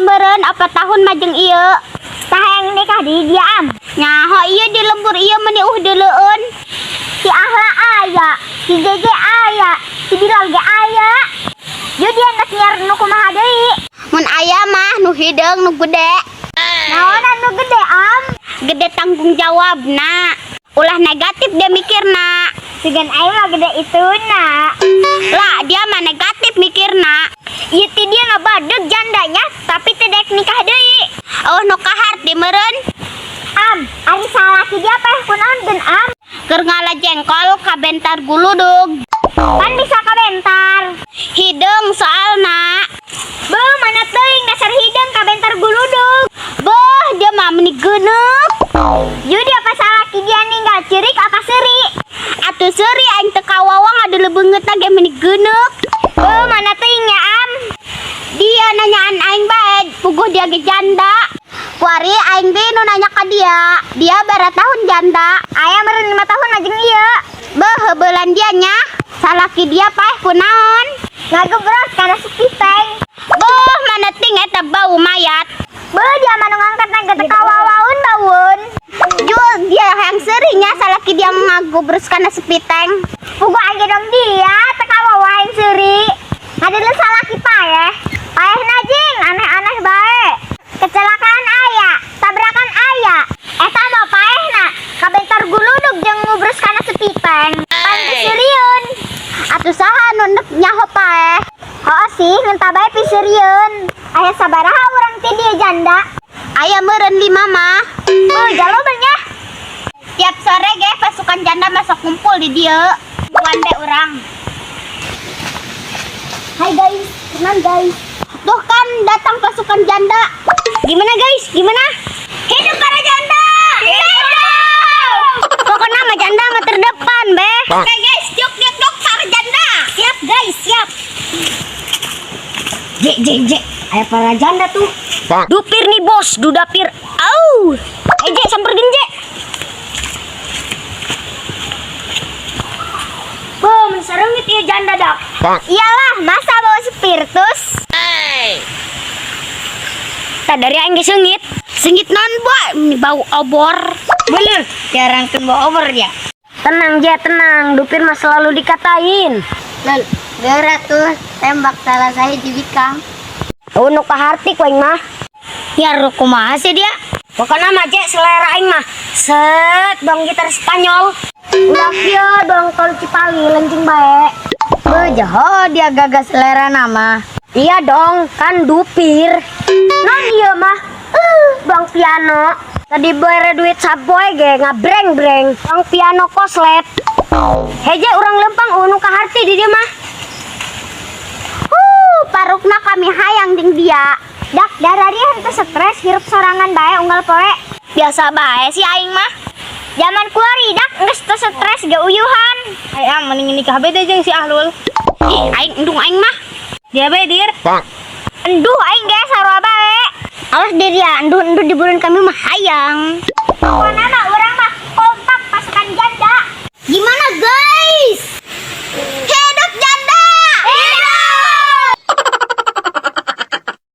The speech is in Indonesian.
meren apa tahun majeng iya. Tahang nikah di dia am. Nyaho iya di lembur iya meniuh deleun. Si Ahla aya, si Jeje aya, si Bilal ge aya. Jadi yang nyiar nu kumaha deui. Mun aya mah nu hideung nu gede. Naonan nu gede am? Gede tanggung jawabna. Ulah negatif dia mikirna. Sigan aing mah gede ituna. Lah dia mah negatif mikirna. Ieu ti dia ngabadeg jandanya tapi teu daek nikah deui. Oh nu kahar di meureun. Am, ari salaki dia teh kunaon geun am? Keur ngala jengkol ka bentar guludug. Pan bisa ka bentar. Hideung soalna. Beuh mana teuing dasar hideung ka bentar guludug. Beuh dia mah meuni geuneuk. Jadi apa salaki dia ninggal ceurik apa seuri? Atuh seuri aing teu kawawang adu lebeungeutna ge meuni geuneuk. Beuh mana teuing nya am? Dia nanyaan aing bae, puguh dia ge janda. Kuari aing ge nu nanya ka dia. Dia bara tahun janda. Aya meureun 5 tahun ajeng ieu. Beuh heubelan dia nya. Salaki dia paeh kunaon? Ngagebros kana sepiteng. Beuh mana ting eta bau mayat. Beuh dia mah nu ngangkatna ge teu kawawaun baeun. Jul dia yang seurinya salaki dia ngagobros kana sepiteng. Puguh aing dong dia teu kawawahan seuri. Ngadeuleuh salaki paeh. Paehna jing aneh-aneh bae. Kecelakaan aya, tabrakan aya. Eta mah paehna kabentar guludug jeung ngubros kana sepiteng. Pan pisirieun. Atuh saha nu neuk nyaho paeh? Heuh sih ngeunta bae pisirieun. Aya sabaraha urang ti dieu janda? Aya meureun 5 mah. Beuh jalobel nya. Tiap sore ge pasukan janda masuk kumpul di dieu. Buan de urang. Hai guys, tenang guys. Tuh kan datang pasukan janda. Gimana guys? Gimana? Hidup para janda! Hidup! Pokoknya mah janda mah terdepan, be. Oke guys, yuk para janda. Siap guys, siap. Je. Aya para janda tuh. Dupir nih bos, dudapir. Au. Je samperin je. Bom, serengit ya janda dak. Iyalah, masa bawa spiritus? Tak dari aing ge seungit. Seungit non bau obor. Bener, jarangkeun bau obor ya. Tenang je, tenang. Dupir mah selalu dikatain. Lel, geura tuh tembak salah saya jibikang. Nu kaharti ku aing mah. Ya kumaha sih dia? Pokoknya mah je selera aing mah. Set dong gitar Spanyol. Udah kieu dong tol Cipali lencing bae. Beuh jaho dia gagas selera nama. Iya dong, kan dupir. Non iya mah. Bang piano. Tadi bere duit sapoe ge ngabreng-breng. Bang piano koslet. Heje urang lempang unu kaharti di dia mah. Parukna kami hayang ding dia. Dak darari henteu stres hirup sorangan bae unggal poe. Biasa bae si aing mah. Zaman kuari dak geus teu stres ge uyuhan. Aya mending nikah bede jeung si Ahlul. Ih, aing endung aing mah. Dia bae dir. Enduh aing ge sarua bae. Awas dir ya, enduh di bulan kami mah hayang. Pokona mah urang mah kompak pasukan janda. Gimana